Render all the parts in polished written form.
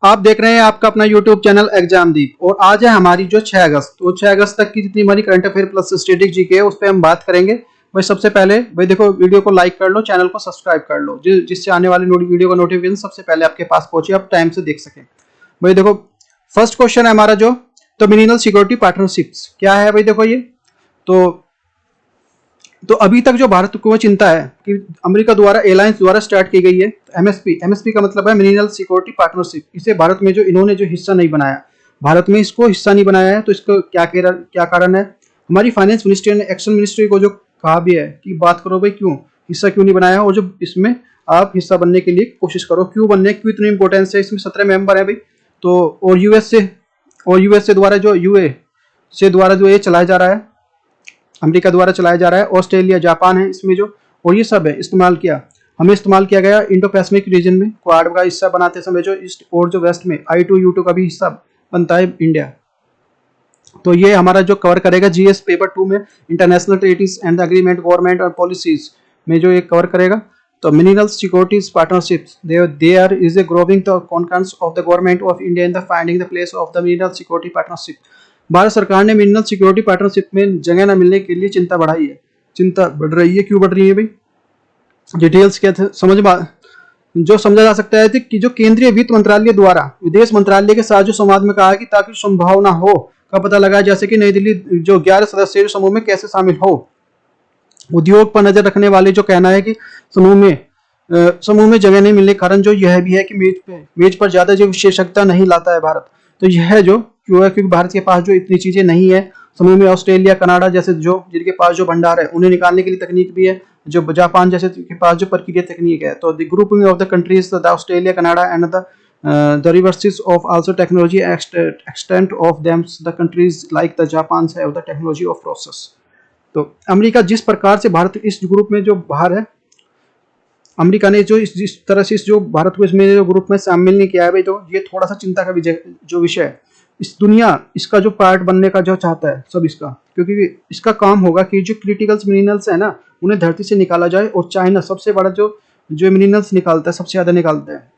आप देख रहे हैं आपका अपना YouTube चैनल एग्जामदीप और आज है हमारी जो 6 अगस्त तो 6 अगस्त तक की जितनी हमारी current affair plus static GK है उस पर हम बात करेंगे। भाई सबसे पहले भाई देखो वीडियो को लाइक कर लो, चैनल को सब्सक्राइब कर लो जिससे आने वाली वीडियो का नोटिफिकेशन सबसे पहले आपके पास पहुंचे, आप टाइम से देख सकें। भाई देखो फर्स्ट क्वेश्चन है हमारा जो तो मिनिमल सिक्योरिटी पार्टनरशिप्स क्या है। भाई देखो ये तो अभी तक जो भारत को चिंता है कि अमेरिका द्वारा एलायंस द्वारा स्टार्ट की गई है एमएसपी का मतलब है मिनिमल सिक्योरिटी पार्टनरशिप। इसे भारत में जो इन्होंने जो हिस्सा नहीं बनाया, भारत में इसको हिस्सा नहीं बनाया है, तो इसको क्या कारण है। हमारी फाइनेंस मिनिस्ट्री ने एक्शन मिनिस्ट्री को जो कहा भी है कि बात करो भाई क्यों हिस्सा क्यों नहीं बनाया, और जो इसमें आप हिस्सा बनने के लिए कोशिश करो, क्यों बनने क्यों इतनी इंपॉर्टेंस है। इसमें 17 मेंबर है भाई, तो और यूएस से द्वारा जो ये चलाया जा रहा है, अमेरिका द्वारा चलाया जा रहा है, ऑस्ट्रेलिया जापान है इसमें जो, और ये सब है हमें इस्तेमाल किया गया इंडो पैसिफिक रीजन में क्वाड का हिस्सा बनाते समय जो ईस्ट और जो वेस्ट में I2U2 का भी हिस्सा बनता है इंडिया। तो ये हमारा जो कवर करेगा जीएस पेपर 2 में international treaties and agreement government और पॉलिसीज में जो ये कवर करेगा। तो mineral securities partnerships there is a growing the confidence of the government of India in the finding the place of the mineral security partnership. Bharat सरकार ने mineral security partnership में जगह न मिलने के लिए चिंता बढ़ाई है। चिंता बढ़ रही है, क्यों बढ़ रही है भाई, डिटेल्स क्या थे जो समझा जा सकता है कि जो केंद्रीय वित्त मंत्रालय द्वारा विदेश मंत्रालय के साथ जो संवाद में कहा कि ताकि संभावना हो का पता लगाया जा सके नई दिल्ली जो 11 सदस्यीय समूह में कैसे शामिल हो। उद्योग पर नजर रखने वाले जो कहना है कि समूह में जगह नहीं मिलने के कारण जो यह भी है कि मेज पर ज्यादा जो विशेषज्ञता नहीं लाता है भारत। तो यह जो क्यों है, क्योंकि भारत के पास जो इतनी चीजें नहीं है समूह में, ऑस्ट्रेलिया कनाडा जैसे जो जिनके पास जो भंडार है उन्हें निकालने के लिए तकनीक भी है, जो जापान जैसे के पास जो प्रक्रिया तकनीक है। तो the grouping of the countries the Australia Canada and the reverses of also technology extent of them the countries like the Japan have the technology of process. तो अमेरिका जिस प्रकार से भारत इस ग्रुप में जो बाहर है, अमेरिका ने जो इस तरह से इस जो भारत को इसमें जो ग्रुप में शामिल नहीं किया है भाई, तो ये थोड़ा सा चिंता का जो विषय है। इस दुनिया इसका जो पार्ट बनने का जो चाहता है सब इसका, क्योंकि इसका काम होगा कि जो क्रिटिकल मिनरल्स है ना उन्हें धरती से निकाला जाए, और चाइना सबसे बड़ा जो मिनरल्स निकालता है, सबसे ज्यादा निकालता है।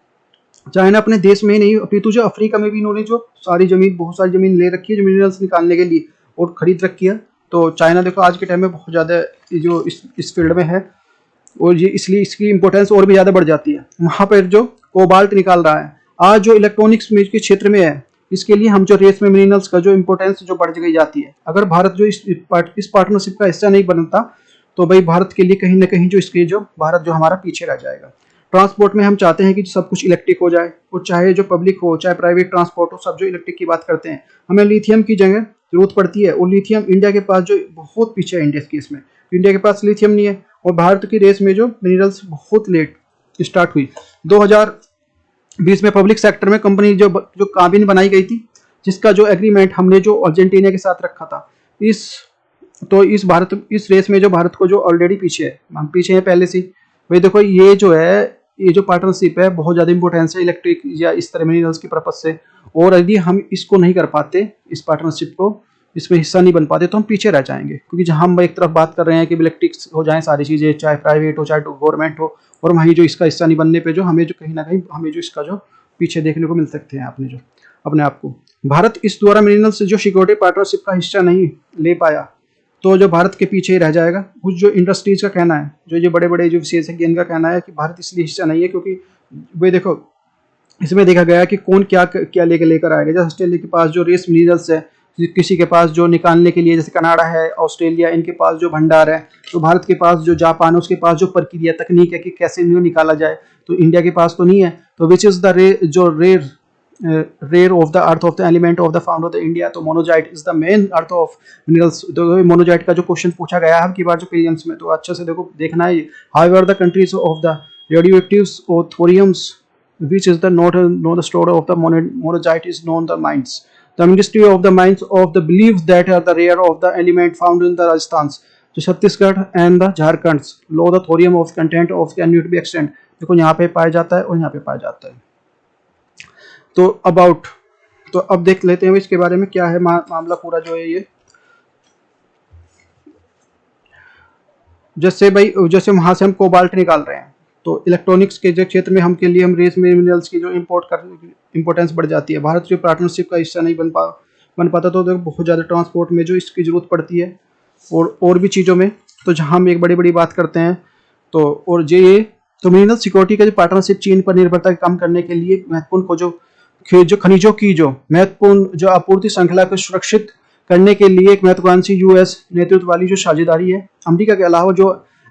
चाइना अपने देश में ही नहीं अपितु जो अफ्रीका में भी इन्होंने जो बहुत सारी जमीन ले रखी है जो मिनरल्स निकालने के लिए और खरीद रखी है। तो चाइना देखो आज के टाइम में बहुत ज्यादा जो इस फील्ड में है, और ये इसलिए इसकी इंपॉर्टेंस और भी ज्यादा बढ़ जाती है। वहां पर जो कोबाल्ट निकाल रहा है आज जो इलेक्ट्रॉनिक्स के क्षेत्र में है, इसके लिए हम जो रेस में मिनरल्स का जो इंपॉर्टेंस जो बढ़ गई जाती है। अगर भारत जो इस पार्टनरशिप का हिस्सा नहीं बनता तो भाई भारत के लिए कहीं ना कहीं जो इसके जो भारत जो हमारा पीछे रह जाएगा। ट्रांसपोर्ट में हम चाहते हैं कि सब कुछ इलेक्ट्रिक हो जाए, और चाहे जो पब्लिक हो चाहे प्राइवेट ट्रांसपोर्ट हो, सब जो इलेक्ट्रिक की बात करते हैं। हमें लिथियम की जगह जरूरत पड़ती है, और लिथियम इंडिया के पास जो बहुत पीछे है इंडिया के इसमें, इंडिया के पास लिथियम नहीं है, और भारत की रेस में जो मिनरल्स बहुत लेट स्टार्ट हुई। 2020 में पब्लिक सेक्टर में कंपनी जो काबिन बनाई गई थी, जिसका जो एग्रीमेंट हमने जो अर्जेंटीना के साथ रखा था, इस रेस में जो भारत को जो ऑलरेडी पीछे है, हम पीछे हैं पहले से। भाई देखो ये जो पार्टनरशिप है बहुत ज्यादा इंपॉर्टेंस है इलेक्ट्रिक या इस तरह मिनरल्स की पर्पज से, और यदि हम इसको नहीं कर पाते, इस पार्टनरशिप को इसमें हिस्सा नहीं बन पाते, तो हम पीछे रह जाएंगे। क्योंकि जहां हम एक तरफ बात कर रहे हैं कि इलेक्ट्रिक हो जाए सारी चीजें, चाहे प्राइवेट हो चाहे गवर्नमेंट हो, और वहीं जो इसका हिस्सा नहीं बनने पे जो हमें जो कहीं ना कहीं हमें जो इसका जो पीछे देखने को मिल सकते हैं अपने आप को। भारत इस द्वारा मिनरल्स से जो सिक्योरिटी पार्टनरशिप का हिस्सा नहीं ले पाया, तो जो भारत के पीछे ही रह जाएगा। कुछ जो इंडस्ट्रीज का कहना है, जो बड़े बड़े जो विशेषज्ञ इनका कहना है कि भारत इसलिए हिस्सा नहीं है क्योंकि वे देखो इसमें देखा गया कि कौन क्या लेकर आएगा। जैसे ऑस्ट्रेलिया के पास जो रेस मिनरल्स है, किसी के पास जो निकालने के लिए, जैसे कनाडा है ऑस्ट्रेलिया, इनके पास जो भंडार है, तो भारत के पास जो जापान है उसके पास जो प्रक्रिया तकनीक है कि कैसे इन्हें निकाला जाए, तो इंडिया के पास तो नहीं है। तो which is the rare of the earth of the element of the found of the India, तो monazite is the main earth of minerals. तो मोनोजाइट का जो क्वेश्चन पूछा गया है की बार जो प्रीलिम्स में, तो अच्छे से देखो देखना है। However the countries of the radioactives और thoriums which is the not know the story of the monazite is known the mines. The Ministry of the Mines of the believes that are the rare of the element found in the Rajasthan, जो Chhattisgarh and the Jharkhand low the thorium of content of can be extent, देखो यहाँ पे पाया जाता है और यहाँ पे पाया जाता है। तो अब देख लेते हैं इसके बारे में क्या है मामला पूरा जो है ये। जैसे वहां से हम कोबाल्ट निकाल रहे हैं, तो इलेक्ट्रॉनिक्स के जो क्षेत्र में के लिए हम रेस मिनरल्स की जो इम्पोर्टेंस बढ़ जाती है। भारत जो पार्टनरशिप का हिस्सा नहीं बन पाता तो बहुत ज़्यादा ट्रांसपोर्ट में जो इसकी ज़रूरत पड़ती है और भी चीज़ों में। तो जहाँ हम एक बड़ी बात करते हैं तो और ये तो मिनरल सिक्योरिटी का जो पार्टनरशिप चीन पर निर्भरता कम करने के लिए महत्वपूर्ण को जो खनिजों की जो महत्वपूर्ण जो आपूर्ति श्रृंखला को सुरक्षित करने के लिए एक महत्वाकांक्षी यूएस नेतृत्व वाली जो साझेदारी है। अमेरिका के अलावा जो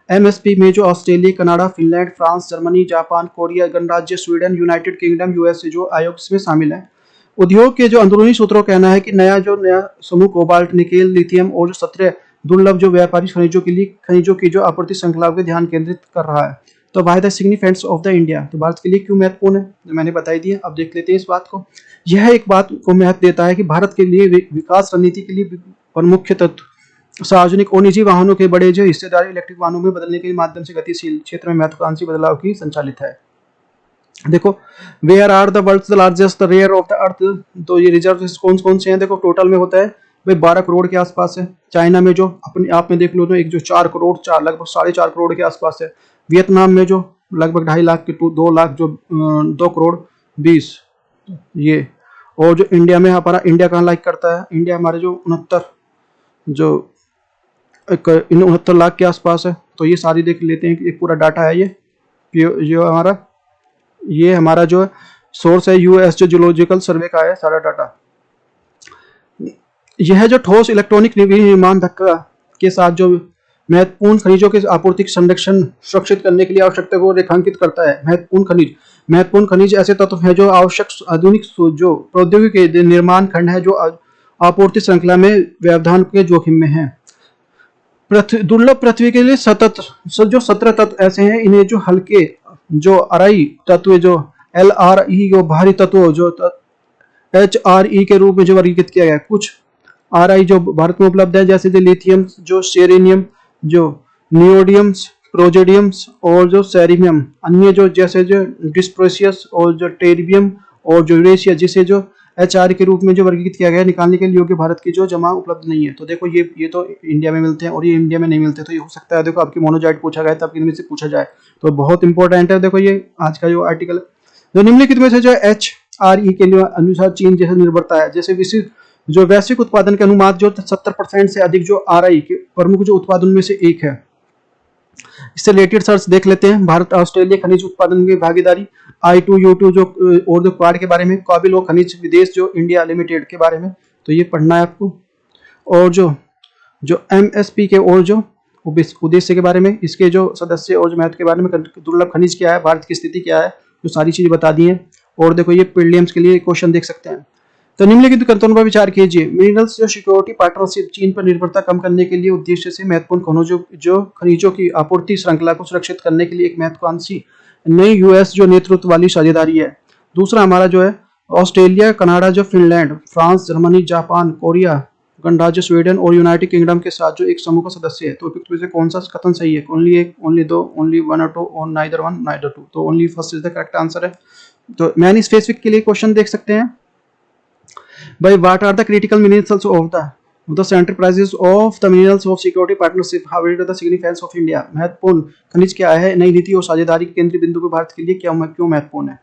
एमएसपी में जो Australia, Canada, Finland, France, Germany, Japan, Korea गणराज्य, स्वीडन, यूनाइटेड किंगडम, यूएसए जो आयोग इसमें शामिल है। उद्योग के जो अंदरूनी सूत्रों का कहना है कि नया समूह कोबाल्ट, निकेल, लिथियम और जो 17 दुर्लभ जो व्यापारिक खनिजों की जो आपूर्ति श्रृंखला पर ध्यान केंद्रित कर रहा है। तो why the significance of the India, तो भारत के लिए क्यों महत्वपूर्ण है, जो मैंने बताई दी है। अब देख लेते हैं इस बात को। यह एक बात को महत्व देता है कि भारत के लिए विकास रणनीति के लिए मुख्य तत्व सार्वजनिक और निजी वाहनों के बड़े जो हिस्सेदारी इलेक्ट्रिक वाहनों में बदलने के माध्यम से गतिशील क्षेत्र में महत्वाकांक्षी बदलाव की संचालित है। देखो, where are the world's largest rare of the earth, तो ये रिजर्व कौन से हैं। देखो टोटल में होता है भाई 12 करोड़ के आसपास है। चाइना में जो अपने आप में देख लो तो एक जो 4 करोड़ लगभग 4.5 करोड़ के आसपास है। वियतनाम में जो लगभग 2.5 लाख के 2 लाख जो 2 करोड़ 20 ये। और जो इंडिया में हमारा इंडिया कहाँ लाइक करता है, इंडिया हमारे जो 69 लाख के आसपास है। तो ये सारी देख लेते हैं, एक पूरा डाटा है ये हमारा जो सोर्स है यूएस जो जियोलॉजिकल सर्वे का है सारा डाटा। यह जो ठोस इलेक्ट्रॉनिक निर्माण धक्का के साथ जो महत्वपूर्ण खनिजों के आपूर्ति संरक्षण सुरक्षित करने के लिए आवश्यकता को रेखांकित करता है। महत्वपूर्ण खनिज ऐसे तत्व हैं जो आवश्यक आधुनिक जो प्रौद्योगिकी के निर्माण खंड है जो आपूर्ति श्रृंखला में व्यवधान के जोखिम में है। दुर्लभ पृथ्वी के लिए जो 17 तत्व ऐसे हैं, इन्हें जो हल्के जो अराई तत्व जो LRE जो भारी तत्व जो HRE के रूप में जो वर्गीकृत किया गया है। कुछ RI जो भारत में उपलब्ध है जैसे जो लिथियम, जो सेरेनियम, जो नियोडियम्स, प्रोजेडियम्स और जो सेरियम। अन्य जो जैसे जो डिस्प्रोसियस और जो टेरिबियम और जो यूरेशिया जिसे जो HR के रूप में जो वर्गीकृत किया गया है, निकालने के लिए भारत की जो जमा उपलब्ध नहीं है। तो देखो ये तो इंडिया में मिलते हैं और ये इंडिया में नहीं मिलते। तो ये हो सकता है देखो आपकी मोनोजाइट पूछा गया तो आपकी इनमें से पूछा जाए, तो बहुत इंपॉर्टेंट है। देखो ये आज का जो आर्टिकल जो निम्नलिखित में से जो HRE के लिए अनुसार चीन जैसे निर्भरता है, जैसे विशिष्ट जो वैश्विक उत्पादन के अनुपात जो 70% से अधिक जो RI के प्रमुख जो उत्पादन में से एक है। इससे रिलेटेड सर्च देख लेते हैं। भारत ऑस्ट्रेलिया खनिज उत्पादन में भागीदारी, I2U2 जो और जो क्वाड के बारे में, काबिल और खनिज विदेश जो इंडिया लिमिटेड के बारे में, तो ये पढ़ना है आपको। और जो MSP के और जो उद्देश्य के बारे में, इसके जो सदस्य और जो महत्व के बारे में, दुर्लभ खनिज क्या है, भारत की स्थिति क्या है, जो सारी चीजें बता दी हैं। और देखो ये प्रीलिम्स के लिए क्वेश्चन देख सकते हैं। तो निम्नलिखित कथनों पर विचार कीजिए। मिनरल्स जो सिक्योरिटी पार्टनरशिप चीन पर निर्भरता कम करने के लिए उद्देश्य से महत्वपूर्ण खनिजों की आपूर्ति श्रृंखला को सुरक्षित करने के लिए एक महत्वाकांक्षी नई यूएस जो नेतृत्व वाली साझेदारी है। दूसरा हमारा जो है ऑस्ट्रेलिया, कनाडा, जो Finland, France, Germany, Japan, Korea गणराज्य, स्वीडन और यूनाइटेड किंगडम के साथ जो एक समूह का सदस्य है। तो उपयुक्त में से कौन सा कथन सही है? ओनली एक, ओनली दो, ओनली वन और टू, और नाइदर वन नाइदर टू। तो only first is the correct answer है। तो मैन स्पेसिफिक के लिए क्वेश्चन देख सकते हैं भाई, what are the critical minerals of the central prices of the minerals of security partnership, how is the significance of India. महत्वपूर्ण खनिज क्या है, नई नीति और साझेदारी के केंद्रीय बिंदु को भारत के लिए क्यों महत्वपूर्ण है।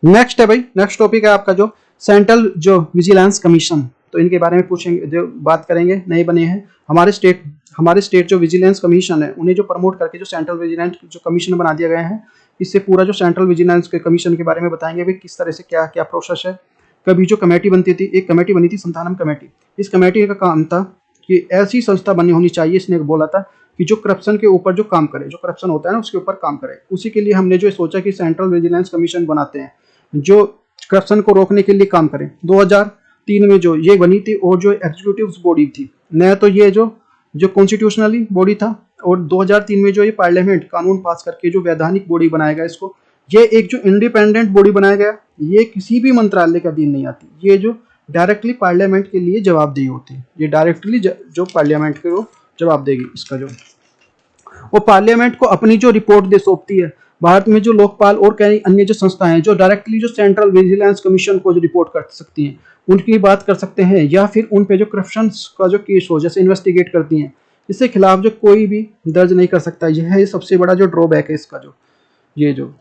नेक्स्ट है भाई, नेक्स्ट टॉपिक है आपका जो सेंट्रल जो विजिलेंस कमीशन। तो इनके बारे में पूछेंगे, जो बात करेंगे, नए बने हैं हमारे स्टेट जो विजिलेंस कमीशन है, उन्हें जो प्रमोट करके जो सेंट्रल विजिलेंस जो कमीशन बना दिया गया है। इससे पूरा जो सेंट्रल विजिलेंस के कमीशन के बारे में बताएंगे भाई, किस तरह से क्या क्या प्रोसेस है। कभी जो कमेटी बनती थी, एक कमेटी बनी थी संतानम कमेटी। इस कमेटी का काम था कि ऐसी संस्था बनी होनी चाहिए, इसने बोला था कि जो करप्शन के ऊपर जो काम करे, जो करप्शन होता है ना उसके ऊपर काम करे। उसी के लिए हमने जो सोचा कि सेंट्रल विजिलेंस कमीशन बनाते हैं जो करप्शन को रोकने के लिए काम करें। 2003 में जो ये बनी थी और जो एग्जीक्यूटिव बॉडी थी, नया तो ये जो कॉन्स्टिट्यूशनली बॉडी था, और 2003 में जो ये पार्लियामेंट कानून पास करके जो वैधानिक बॉडी बनाया गया, इसको ये एक जो इंडिपेंडेंट बॉडी बनाया गया, ये किसी भी मंत्रालय के अधीन नहीं आती। ये जो डायरेक्टली पार्लियामेंट के लिए जवाबदेही होती है, ये डायरेक्टली जो पार्लियामेंट को जवाब देगी इसका जो, वो पार्लियामेंट को अपनी जो रिपोर्ट दे सौंपती है। भारत में जो लोकपाल और कई अन्य जो संस्थाएं हैं जो डायरेक्टली जो सेंट्रल विजिलेंस कमीशन को जो रिपोर्ट कर सकती हैं, उनकी बात कर सकते हैं, या फिर उन पे जो करप्शन का जो केस हो जैसे इन्वेस्टिगेट करती हैं, इसके खिलाफ जो कोई भी दर्ज नहीं कर सकता। यह है सबसे बड़ा जो ड्रॉबैक है इसका जो, ये जो,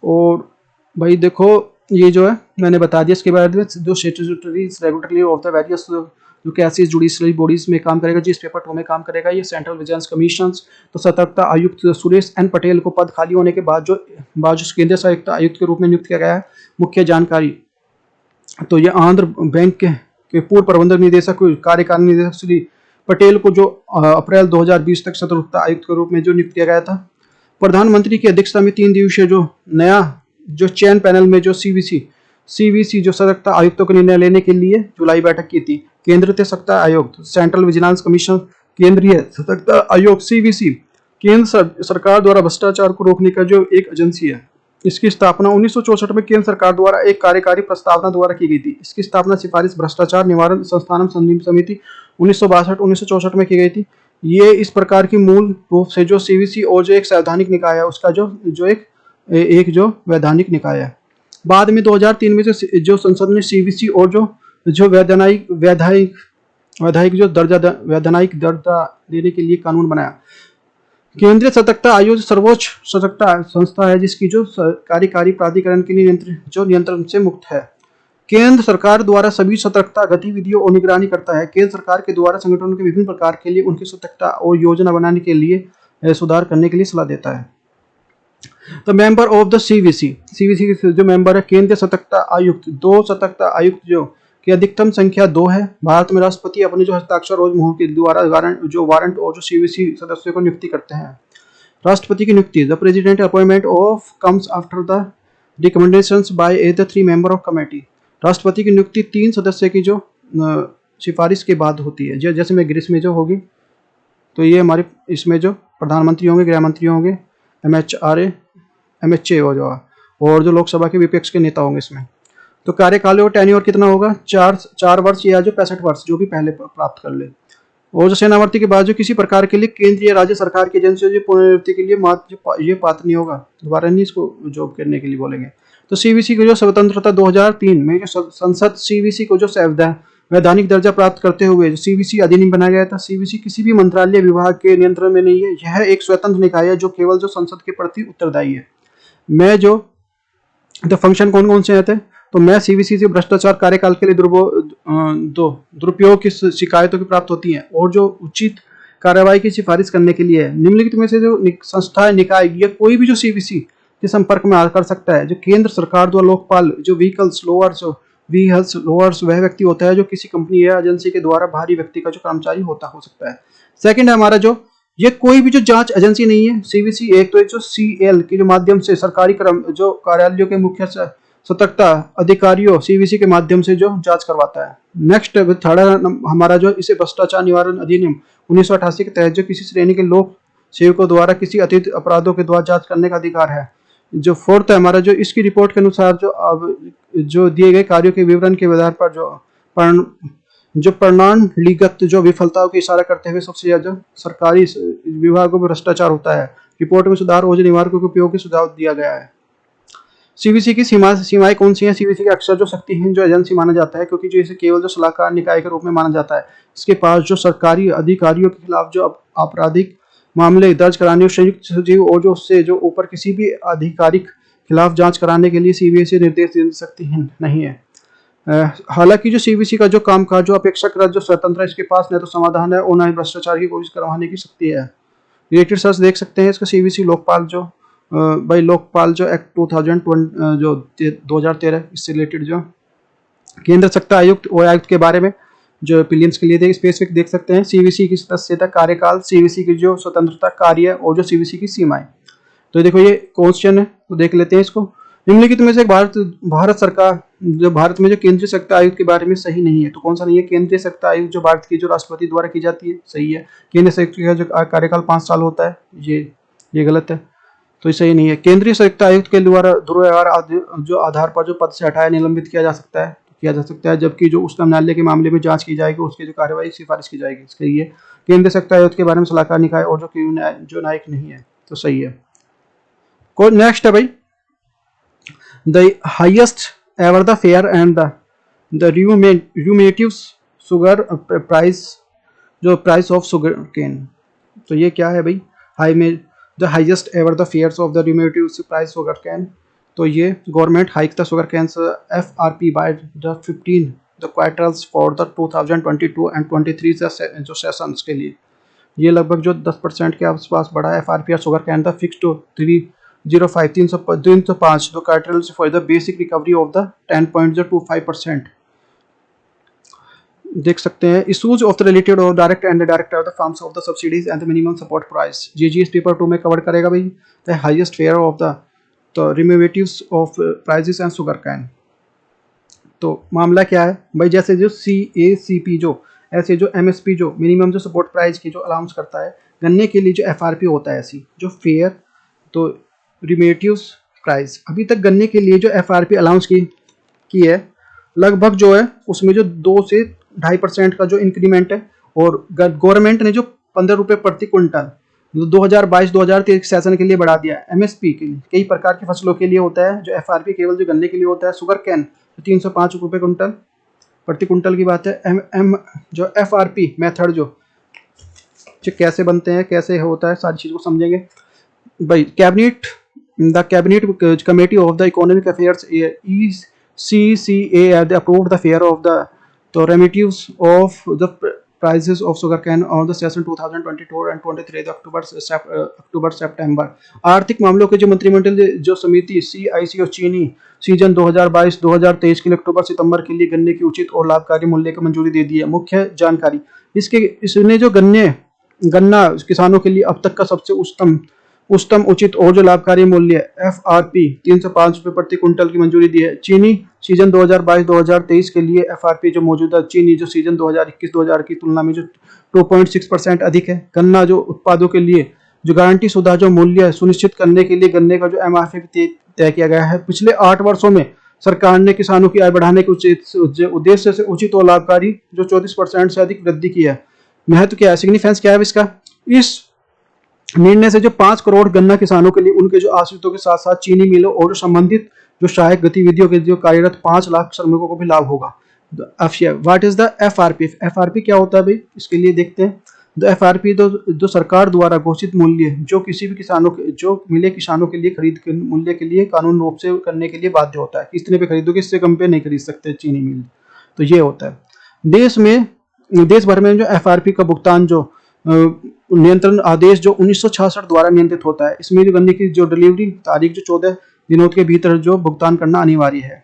और भाई देखो ये जो है मैंने बता दिया। इसके बाद में जो statutory regulatory of the various जो कैसी जुडिशरी बॉडीज में काम करेगा, जिस पेपर 2 में काम करेगा, ये सेंट्रल विजिलेंस कमीशन। तो सतर्कता आयुक्त सुरेश एन पटेल को पद खाली होने के बाद जो केंद्रीय सतर्कता आयुक्त के रूप में नियुक्त किया गया है। मुख्य जानकारी, तो ये आंध्र बैंक के पूर्व प्रबंधक निदेशक कार्यकारी निदेशक श्री पटेल को जो अप्रैल 2020 तक सतर्कता आयुक्त के रूप में जो नियुक्त किया गया था। प्रधानमंत्री की अध्यक्षता में 3 दिवसीय जो नया जो चयन पैनल में जो सीवीसी जो सतर्कता आयुक्तों को निर्णय लेने के लिए जुलाई बैठक की थी। केंद्रीय सतर्कता आयोग, सेंट्रल विजिलेंस कमीशन, केंद्रीय सतर्कता आयोग सीवीसी केंद्र सरकार द्वारा भ्रष्टाचार को रोकने का जो एक एजेंसी है। इसकी स्थापना 1964 में केंद्र सरकार द्वारा एक कार्यकारी प्रस्तावना द्वारा की गई थी। इसकी स्थापना सिफारिश भ्रष्टाचार निवारण संस्थानम समिति 1962-1964 में की गई थी। ये इस प्रकार की मूल रूप से जो सीवीसी और जो एक संवैधानिक निकाय है उसका जो एक जो वैधानिक निकाय है। बाद में 2003 में जो संसद ने सीवीसी और जो वैधानिक दर्जा देने के लिए कानून बनाया। केंद्रीय सतर्कता आयोग सर्वोच्च सतर्कता संस्था है जिसकी जो कार्यकारी प्राधिकरण के लिए नियंत्रण से मुक्त है। केंद्र सरकार द्वारा सभी सतर्कता गतिविधियों और निगरानी करता है। केंद्र सरकार के द्वारा संगठनों के विभिन्न प्रकार के लिए उनकी सतर्कता और योजना बनाने के लिए सुधार करने के लिए सलाह देता है। The member of the CVC के जो मेंबर है केंद्रीय सतर्कता आयुक्त, 2 सतर्कता आयुक्त जो की अधिकतम संख्या 2 है। भारत में राष्ट्रपति अपने जो हस्ताक्षर और मुहर के द्वारा वारंट और जो सीवीसी सदस्यों को नियुक्ति करते हैं। राष्ट्रपति की नियुक्ति, the president appointment of comes after the recommendations by the 3 member of committee. राष्ट्रपति की नियुक्ति 3 सदस्य की जो सिफारिश के बाद होती है। जैसे में ग्रीस में जो होगी, तो ये हमारे इसमें जो प्रधानमंत्री होंगे, गृह मंत्री होंगे, MHA हो जो, और जो लोकसभा के विपक्ष के नेता होंगे इसमें। तो कार्यकाल और टेन्योर कितना होगा, 4 वर्ष या जो 65 वर्ष जो भी पहले प्राप्त कर ले। और जो सेनावर्ती के बाद जो किसी प्रकार के लिए केंद्रीय राज्य सरकार की एजेंसी जो पुनर्नियुक्ति के लिए ये पात्र नहीं होगा, दोबारा नहीं इसको जॉब करने के लिए बोलेंगे। तो सीवीसी को जो स्वतंत्रता 2003 में जो संसद सीवीसी को जो वैधानिक दर्जा प्राप्त करते हुए जो सीवीसी अधिनियम बनाया गया था। सीवीसी किसी भी मंत्रालय विभाग के नियंत्रण में नहीं है। यह एक स्वतंत्र निकाय है जो केवल जो संसद के प्रति उत्तरदायी है। मैं जो फंक्शन कौन से आते हैं, तो मैं सीवीसी से भ्रष्टाचार कार्यकाल के लिए दुरुपयोग की शिकायतों की प्राप्त होती हैं और जो उचित कार्रवाई की सिफारिश करने के लिए निम्नलिखित में से जो संस्था निकाय या कोई भी जो सीवीसी के संपर्क में कर सकता है। जो केंद्र सरकार द्वारा लोकपाल जो व्हीकल्स लोअर्स वह व्यक्ति होता है जो किसी कंपनी या एजेंसी के द्वारा बाहरी व्यक्ति का जो कर्मचारी हो सकता है। सेकंड है हमारा जो ये कोई भी जो जांच एजेंसी नहीं है सीवीसी। एक तो जो CL के जो माध्यम से सरकारी जो कार्यालयों के मुख्य सतर्कता अधिकारियों सीवीसी के माध्यम से जो जांच करवाता है। नेक्स्ट थर्ड हमारा जो इसे भ्रष्टाचार निवारण अधिनियम 1988 के तहत जो किसी श्रेणी के लोक सेवकों द्वारा किसी अतिरिक्त अपराधों के द्वारा जांच करने का अधिकार है। जो फोर्थ है हमारा जो इसकी रिपोर्ट के अनुसार जो दिए गए कार्यों के विवरण के आधार पर जो प्रणालीगत जो विफलताओं की इशारा करते हुए सबसे ज्यादा सरकारी विभागों में भ्रष्टाचार होता है। रिपोर्ट में सुधार और निवारकों के उपयोग के सुझाव दिया गया है। सीवीसी की सीमाएं कौन सी हैं? सीवीसी के अक्सर जो शक्तिहीन जो एजेंसी माना जाता है क्योंकि जो इसे केवल जो सलाहकार निकाय के रूप में माना जाता है। इसके पास जो सरकारी अधिकारियों के खिलाफ जो आपराधिक मामले दर्ज कराने संयुक्त सचिव और जो उससे जो ऊपर किसी भी अधिकारिक खिलाफ जांच कराने के लिए सीवीसी निर्देश दे शक्तिहीन नहीं है। हालांकि जो सीवीसी का जो कामकाज जो अपेक्षाकृत जो स्वतंत्र है, इसके पास न तो समाधान है और न ही भ्रष्टाचार की कोशिश करवाने की शक्ति है। रिलेटेड सर्च देख सकते हैं इसका सीवीसी लोकपाल जो एक्ट 2000 जो 2013 इससे रिलेटेड जो केंद्र सत्ता आयुक्त और आयुक्त के बारे में जो प्रीलिम्स के लिए स्पेसिफिक देख सकते हैं। सीवीसी की सदस्यता, कार्यकाल, सीवीसी की जो स्वतंत्रता, कार्य और जो सीवीसी की सीमाएं। तो देखो ये क्वेश्चन है तो देख लेते हैं इसको। निम्नलिखित में से भारत सरकार जो भारत में जो केंद्रीय सत्ता आयुक्त के बारे में सही नहीं है, तो कौन सा नहीं है? केंद्रीय सत्ता आयुक्त जो भारत की जो राष्ट्रपति द्वारा की जाती है, सही है। केंद्रीय सत्ता का जो कार्यकाल 5 साल होता है, ये गलत है, तो सही नहीं है। केंद्रीय सत्ता आयुक्त के द्वारा दुर्व्यवहार जो आधार पर जो पद से हटाया निलंबित किया जा सकता है, जबकि जो उच्चतम न्यायालय के मामले में जांच की जाएगी उसकी जो कार्रवाई सिफारिश की जाएगी। इसके लिए केंद्रीय सत्ता आयुक्त के बारे में सलाहकार निकाय और जो न्यायिक नहीं है, तो सही है। नेक्स्ट है भाई the highest ever the fair and the remunerative sugar price of sugar cane. तो ये क्या है भाई? The highest ever the fairs of the remunerative price sugar cane. तो ये government hike the sugar cane FRP by the 15 the quarters for the 2022 and 23 जो sessions के लिए। ये लगभग जो 10% के आसपास बढ़ा है FRP या sugar cane the fix to 305 305 the quarters for the basic recovery of the 10.25%। देख सकते हैं इशूज ऑफ द रिलेटेड और direct and direct of the forms of the subsidies and the minimum support price. GGS paper 2 में cover करेगा भाई the highest fair of the remuneratives of prices and sugar cane. तो मामला क्या है भाई, जैसे जो CACP जो ऐसे जो MSP जो मिनिमम जो सपोर्ट प्राइस की जो अलाउंस करता है, गन्ने के लिए जो FRP होता है ऐसी जो फेयर तो रिमेटिव्स प्राइस, अभी तक गन्ने के लिए जो FRP अलाउंस की है लगभग जो है उसमें जो 2 से 2.5% का जो इंक्रीमेंट है, और गवर्नमेंट ने जो 15 रुपये प्रति क्विंटल 2022-2023 सेशन के लिए बढ़ा दिया है। MSP के लिए कई प्रकार की फसलों के लिए होता है जो FRP केवल जो गन्ने के लिए होता है। शुगर कैन 305 रुपये क्विंटल प्रति क्विंटल की बात है। जो FRP मेथड जो कैसे बनते हैं कैसे होता है सारी चीज़ को समझेंगे भाई। The cabinet committee of the economic affairs CCA approved the fair of the remedies of the prices of sugar cane on the session 2022 and 23 अक्टूबर सितंबर। आर्थिक मामलों के जो मंत्रिमंडल जो समिति CIC और चीनी सीजन 2022-2023 के लिए अक्टूबर सितंबर के लिए गन्ने की उचित और लाभकारी मूल्य की मंजूरी दे दी है। मुख्य जानकारी इसने जो गन्ना किसानों के लिए अब तक का सबसे उच्चतम उचित और जो लाभकारी मूल्य FRP 305 रुपये प्रति क्विंटल की मंजूरी दी है। चीनी सीजन 2022-2023 के लिए FRP जो मौजूदा चीनी जो सीजन 2021-2000 की तुलना में जो 2.6% अधिक है। गन्ना जो उत्पादों के लिए जो गारंटी शुदा जो मूल्य सुनिश्चित करने के लिए गन्ने का जो MRP तय किया गया है। पिछले 8 वर्षों में सरकार ने किसानों की आय बढ़ाने के उद्देश्य से उचित और लाभकारी जो 34% से अधिक वृद्धि की है। महत्व क्या है, सिग्निफिकेंस क्या है इसका? इस निर्णय से जो 5 करोड़ गन्ना किसानों के लिए उनके जो आश्रितों के साथ साथ चीनी मिलों और संबंधित जो सहायक गतिविधियों के जो कार्यरत 5 लाख श्रमिकों को भी लाभ होगा। What is the FRP? FRP क्या होता है भाई, इसके लिए देखते हैं। द FRP जो सरकार द्वारा घोषित मूल्य जो किसी भी किसानों के जो मिले किसानों के लिए खरीद मूल्य के लिए कानून रूप से करने के लिए बाध्य होता है। कितने पे खरीदोगे, इससे कम पे नहीं खरीद सकते चीनी मिल। तो ये होता है। देश भर में जो FRP का भुगतान जो नियंत्रण आदेश जो 1966 द्वारा नियंत्रित होता है। इसमें जो गन्ने की जो डिलीवरी तारीख जो 14 दिनों के भीतर जो भुगतान करना अनिवार्य है।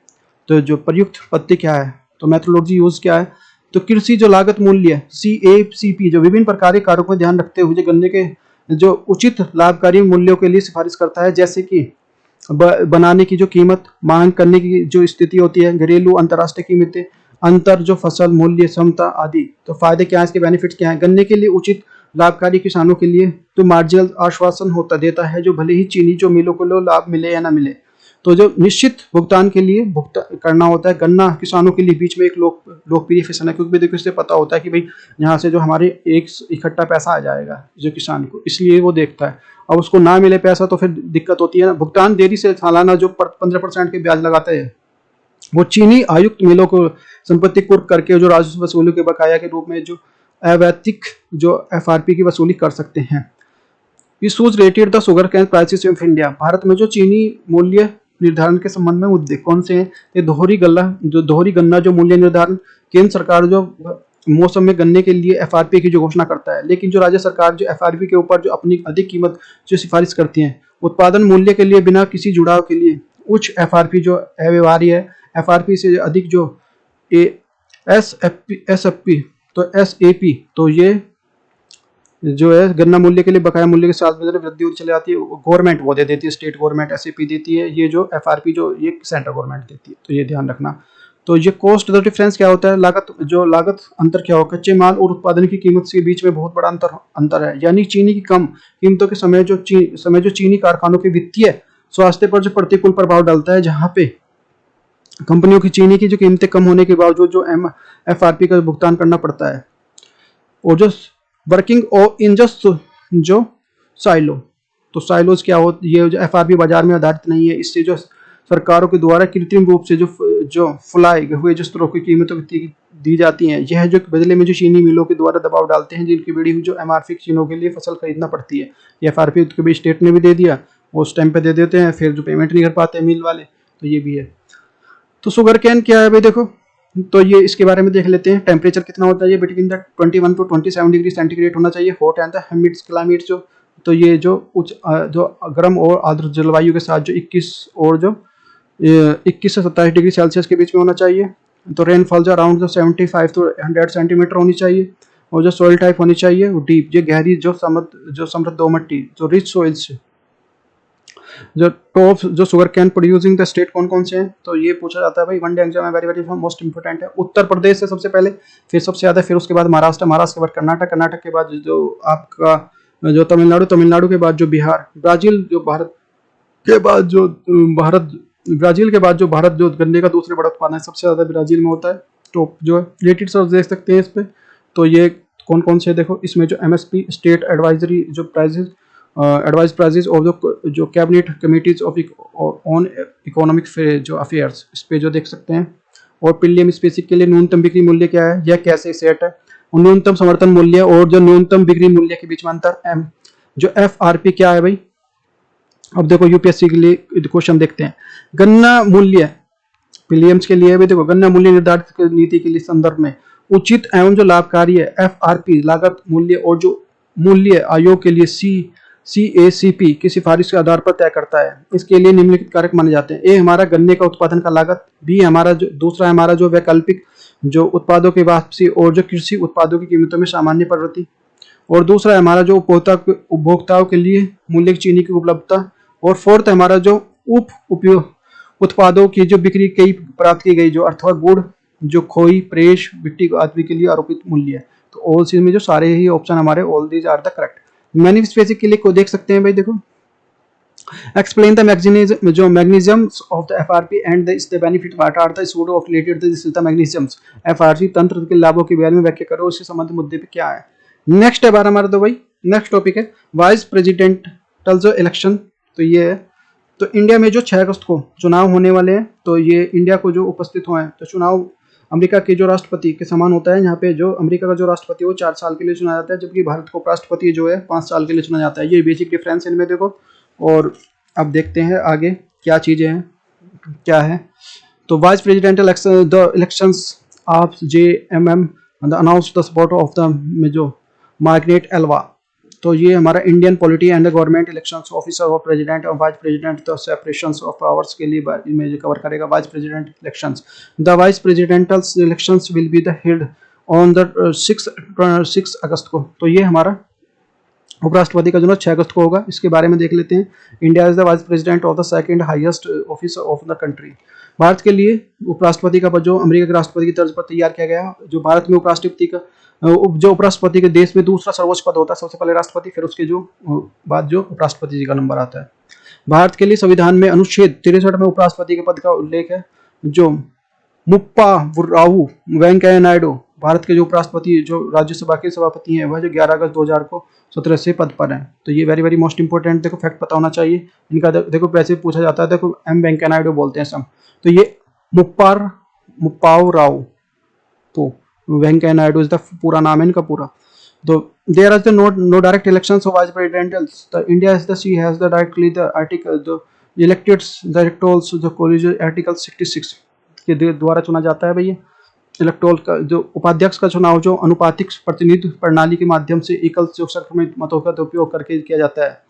तो जो प्रयुक्त पद्धति क्या है, तो मेथोडोलॉजी यूज क्या है, तो कृषि जो लागत मूल्य CACP जो विभिन्न प्रकार के कारकों को ध्यान रखते हुए जो गन्ने के जो उचित लाभकारी मूल्यों के लिए सिफारिश करता है, जैसे कि बनाने की जो कीमत, मांग करने की जो स्थिति होती है, घरेलू अंतर्राष्ट्रीय कीमतें, अंतर जो फसल मूल्य क्षमता आदि। तो फायदे क्या है, इसके बेनिफिट्स क्या है? गन्ने के लिए उचित लाभकारी किसानों के लिए तो मार्जिनल आश्वासन देता है जो भले ही चीनी जो मिलों को लाभ मिले या ना मिले, तो जो निश्चित भुगतान के लिए भुगतान करना होता है। गन्ना किसानों के लिए बीच में एक लोकप्रिय फैशन है, क्योंकि देखो इससे पता होता है कि भाई यहाँ से जो हमारे एक इकट्ठा पैसा आ जाएगा जो किसान को, इसलिए वो देखता है। अब उसको ना मिले पैसा तो फिर दिक्कत होती है ना। भुगतान देरी से सालाना जो 15% के ब्याज लगाते हैं वो चीनी आयुक्त मिलों को संपत्ति कुर्क करके जो राजस्व वसूली के बकाया के रूप में जो अवैतनिक जो FRP की वसूली कर सकते हैं। Issues related the sugar can prices of India. Bharat में जो चीनी मूल्य निर्धारण के संबंध में मुद्दे कौन से हैं? ये दोहरी गन्ना जो मूल्य निर्धारण, केंद्र सरकार जो मौसम में गन्ने के लिए FRP की जो घोषणा करता है, लेकिन जो राज्य सरकार जो FRP के ऊपर जो अपनी अधिक कीमत जो सिफारिश करती हैं। उत्पादन मूल्य के लिए बिना किसी जुड़ाव के लिए उच्च FRP जो अव्यवहार्य है। FRP से अधिक जो SFP तो SAP तो ये जो है गन्ना मूल्य के लिए बकाया मूल्य के साथ में वृद्धि होती चली जाती है। गवर्नमेंट वो दे देती है, स्टेट गवर्नमेंट SAP देती है। ये जो FRP जो ये सेंट्रल गवर्नमेंट देती है, तो ये ध्यान रखना। तो ये कॉस्ट द डिफरेंस क्या होता है? लागत अंतर क्या होगा? कच्चे माल और उत्पादन की कीमत के बीच में बहुत बड़ा अंतर है। यानी चीनी की कम कीमतों के समय जो चीनी कारखानों के वित्तीय स्वास्थ्य पर जो प्रतिकूल प्रभाव डालता है, जहाँ पे कंपनियों की चीनी की जो कीमतें कम होने के बावजूद जो FRP का भुगतान करना पड़ता है। और जो वर्किंग इन जो साइलो, तो साइलोज क्या हो, ये जो FRP बाजार में आधारित नहीं है। इससे जो सरकारों के द्वारा कृत्रिम रूप से जो फुलाए हुए जो स्टॉक की कीमतों की दी जाती हैं। यह जो बदले में जो चीनी मिलों के द्वारा दबाव डालते हैं, जिनकी बढ़ी हुई जो एमआरपी चीनों के लिए फसल खरीदना पड़ती है। ये एफआरपी कभी स्टेट ने भी दे दिया, उस टाइम पे दे देते हैं, फिर जो पेमेंट नहीं कर पाते मिल वाले, तो ये भी है। तो शुगर कैन क्या है भाई देखो, तो ये इसके बारे में देख लेते हैं। टेम्परेचर कितना होता है, ये between the 21 to 27 degree centigrade होना चाहिए। Hot and the humid climate जो, तो ये जो जो गर्म और आर्द्र जलवायु के साथ जो 21 से 27 डिग्री सेल्सियस के बीच में होना चाहिए। तो रेनफॉल जो अराउंड जो 75 टू 100 सेंटीमीटर होनी चाहिए। और जो सॉइल टाइप होनी चाहिए वो डीप, जो गहरी, जो समृद्ध दोमट्टी, जो रिच सॉइल्स। जो टॉप जो sugar cane producing the state कौन कौन से हैं, तो ये पूछा जाता है भाई, वनडे एग्जाम में वेरी वेरी मोस्ट इंपोर्टेंट है। उत्तर प्रदेश है सबसे पहले, फिर सबसे ज्यादा, फिर उसके बाद महाराष्ट्र, महाराष्ट्र के बाद कर्नाटक, कर्नाटक के बाद जो आपका जो तमिलनाडु, तमिलनाडु के बाद जो बिहार, ब्राजील जो भारत के बाद जो भारत, ब्राजील के बाद जो भारत जो गन्ने का दूसरे बड़ा उत्पादन है, सबसे ज्यादा ब्राजील में होता है। टॉप जो है रिलेटेड सर्च देख सकते हैं इस पे। तो ये कौन कौन से देखो, इसमें जो एमएसपी स्टेट एडवाइजरी जो प्राइजेस एडवाइस प्राइजेस और जो cabinet committees of on economic जो अफेयर्स, इस पे जो देख सकते हैं। और प्रीमियम स्पेसिक के लिए न्यूनतम बिक्री मूल्य क्या है, यह कैसे सेट है, न्यूनतम समर्थन मूल्य और जो न्यूनतम बिक्री मूल्य के बीच में अंतर। जो एफआरपी क्या है भाई, अब देखो यूपीएससी के लिए क्वेश्चन देखते हैं। गन्ना मूल्य प्रीलिम्स के लिए भी देखो, गन्ना मूल्य निर्धारित नीति के लिए संदर्भ में उचित एवं जो लाभकारी है। एफआरपी लागत मूल्य और जो मूल्य आयोग के लिए CACP की सिफारिश के आधार पर तय करता है। इसके लिए निम्नलिखित कारक माने जाते हैं। ए हमारा गन्ने का उत्पादन का लागत, बी हमारा जो दूसरा हमारा जो वैकल्पिक जो उत्पादों की वापसी और जो कृषि उत्पादों की कीमतों में सामान्य प्रवृत्ति, और दूसरा हमारा जो उपभोक्ताओं के लिए मूल्य चीनी की उपलब्धता, और फोर्थ हमारा जो उपयोग उत्पादों की जो बिक्री कई प्राप्त की गई जो अथवा गुड़, जो खोई, प्रेस, मिट्टी आदि के लिए आरोपित मूल्य है। तो ऑल चीज में जो सारे ही ऑप्शन हमारे all these are the correct. Manifesto के लिए को देख सकते हैं भाई देखो, एक्सप्लेन द मैग्नीशियम जो magnesiums of the FRP and the benefit what are the issues of related this is the magnesiums. FRP तंत्र के लाभों के बारे में व्याख्या करो, उससे संबंधित मुद्दे पे क्या है। नेक्स्ट है बार हमारा, तो भाई नेक्स्ट टॉपिक है वाइस प्रेसिडेंटल जो इलेक्शन। तो ये है, तो इंडिया में जो 6 अगस्त को चुनाव होने वाले हैं, तो ये इंडिया को जो उपस्थित हुए हैं, तो चुनाव अमेरिका के जो राष्ट्रपति के समान होता है। यहाँ पे जो अमेरिका का जो राष्ट्रपति है वो 4 साल के लिए चुना जाता है, जबकि भारत को राष्ट्रपति जो है 5 साल के लिए चुना जाता है। ये बेसिक डिफरेंस इनमें देखो। और अब देखते हैं आगे क्या चीजें हैं, क्या है। तो vice presidential the elections of JMM announce the support of the जो मार्गरेट एल्वा। तो ये हमारा Indian polity and the government elections officer of president और vice president the separations of powers के लिए इमेज कवर करेगा। Vice president elections, the vice presidential elections will be the held on the 6 August को। तो ये हमारा उपराष्ट्रपति का चुनाव 6 अगस्त को होगा। इसके बारे में देख लेते हैं। India is the vice president of the second highest office of the country. Bharat के लिए उपराष्ट्रपति का पद जो अमेरिका के राष्ट्रपति की तर्ज पर तैयार किया गया। जो भारत में उपराष्ट्रपति का जो उपराष्ट्रपति के देश में दूसरा सर्वोच्च पद होता है, सबसे पहले राष्ट्रपति, फिर उसके जो बाद जो उपराष्ट्रपति जी का नंबर आता है। भारत के लिए संविधान में अनुच्छेद 63 में उपराष्ट्रपति के पद का उल्लेख है। जो मुप्पावुरावु वेंकैया नायडू भारत के जो उपराष्ट्रपति जो राज्यसभा के सभापति हैं, वह जो 11 अगस्त 2017 से पद पर हैं। तो ये वेरी वेरी मोस्ट इंपोर्टेंट देखो फैक्ट पता होना चाहिए इनका। देखो वैसे पूछा जाता है, देखो M वेंकैया नायडू बोलते हैं सब। तो ये मुप्पावुरावु, तो वेंकैया नायडू इज द पूरा नाम है इनका पूरा। तो there is the no direct elections of vice presidentials. The India is the see has the directly the article the elected directors the college article 66 के द्वारा चुना जाता है भैया। इलेक्टोरल का जो उपाध्यक्ष का चुनाव जो अनुपातिक प्रतिनिधित्व प्रणाली के माध्यम से एकल संख्यक मतों का उपयोग करके किया जाता है,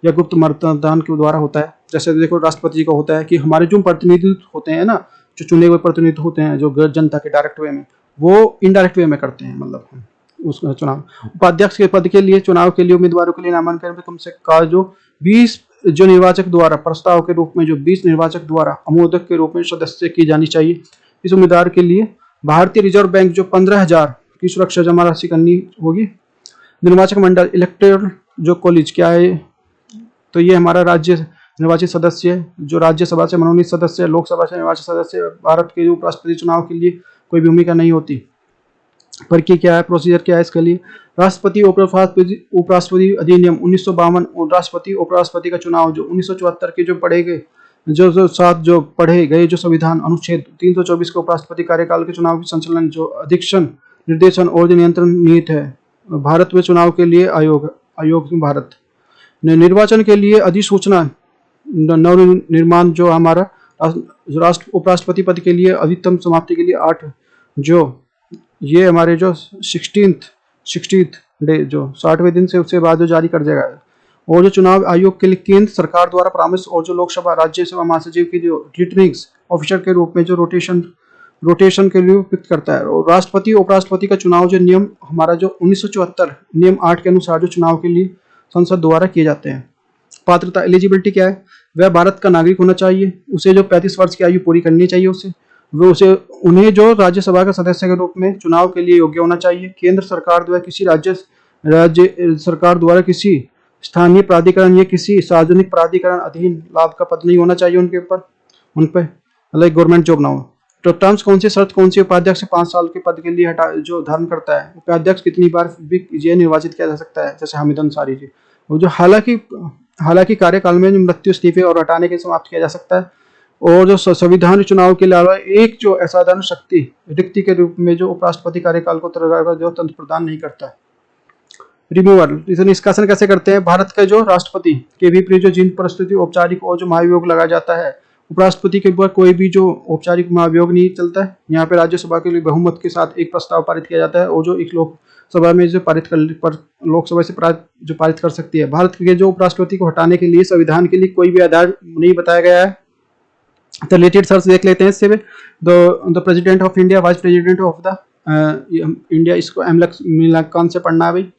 या गुप्त मतदान के द्वारा होता है। जैसे देखो राष्ट्रपति जी का होता है कि हमारे जो प्रतिनिधि होते हैं ना, जो चुने हुए प्रतिनिधि होते हैं जो जनता के डायरेक्ट वे में, वो इनडायरेक्ट वे में करते हैं, मतलब उसका चुनाव। उपाध्यक्ष के पद के लिए चुनाव के लिए उम्मीदवारों के लिए नामांकन में कम से कम जो 20 जो निर्वाचक द्वारा प्रस्ताव के रूप में जो 20 निर्वाचक द्वारा आमोदक के रूप में सदस्य की जानी चाहिए। इस उम्मीदवार के लिए भारतीय रिजर्व बैंक जो 15,000 की सुरक्षा जमा राशि करनी होगी। निर्वाचक मंडल इलेक्टोरल जो कॉलेज क्या है, तो ये हमारा राज्य निर्वाचित सदस्य जो राज्यसभा से मनोनीत सदस्य, लोकसभा से निर्वाचित सदस्य। भारत के जो उपराष्ट्रपति चुनाव के लिए कोई भूमिका नहीं होती। पर की क्या है, प्रोसीजर क्या है इसके लिए। राष्ट्रपति उपराष्ट्रपति अधिनियम 1952 और राष्ट्रपति उपराष्ट्रपति का चुनाव जो 1974 के जो पढ़े गए जो जो साथ जो पढ़े गए जो संविधान अनुच्छेद 324 को उपराष्ट्रपति कार्यकाल के चुनाव की संचालन जो अधीक्षण निर्देशन और जो नियंत्रण नीत है भारत में चुनाव के लिए आयोग भारत निर्वाचन के लिए अधिसूचना नव निर्माण जो हमारा राष्ट्र उपराष्ट्रपति पद के लिए अधिकतम समाप्ति के लिए 8 जो ये हमारे जो 60th डे जो 60वें दिन से उसके बाद जो जारी कर देगा और जो चुनाव आयोग के लिए केंद्र सरकार द्वारा परामर्श और जो लोकसभा राज्यसभा महासचिव की जो रिटर्निंग ऑफिसर के रूप में जो रोटेशन के लिए उपयुक्त करता है। और राष्ट्रपति उपराष्ट्रपति का चुनाव जो नियम हमारा जो 1974 नियम 8 के अनुसार जो चुनाव के लिए संसद द्वारा किए जाते हैं। पात्रता एलिजिबिलिटी क्या है, वह भारत का नागरिक होना चाहिए, उसे जो 35 वर्ष की आयु पूरी करनी चाहिए उन्हें जो राज्यसभा का सदस्य के रूप में चुनाव के लिए योग्य होना चाहिए। केंद्र सरकार द्वारा किसी राज्य सरकार द्वारा किसी स्थानीय प्राधिकरण या किसी सार्वजनिक प्राधिकरण अधीन लाभ का पद नहीं होना चाहिए उन पे लाइक गवर्नमेंट जॉब ना हो। तो टर्म्स कौन सी शर्त कौन सी, उपाध्यक्ष 5 साल के पद के लिए जो धारण करता है, उपाध्यक्ष कितनी बार भी ये निर्वाचित किया जा सकता है, जैसे हामिद अंसारी जी, वो जो हालांकि कार्यकाल में मृत्यु इस्तीफे और हटाने के समाप्त किया जा सकता है। और जो संविधान चुनाव के अलावा एक जो असाधारण शक्ति रिक्ति के रूप में जो उपराष्ट्रपति कार्यकाल को जो तंत्र प्रदान नहीं करता। रिमूवल निष्कासन कैसे करते हैं, भारत के जो राष्ट्रपति के विपरीत जो जिन परिस्थिति औपचारिक और जो महाभियोग लगाया जाता है, उपराष्ट्रपति के ऊपर कोई भी जो औपचारिक महाभियोग नहीं चलता है। यहाँ पे राज्यसभा के लिए बहुमत के साथ एक प्रस्ताव पारित किया जाता है और जो एक लोकसभा में जो लोकसभा से पारित कर सकती है। भारत के जो उपराष्ट्रपति को हटाने के लिए संविधान के लिए कोई भी आधार नहीं बताया गया है। तो रिलेटेड सर्च देख लेते हैं इससे the president of India, vice president of the India, इसको एम खान से पढ़ना है भाई।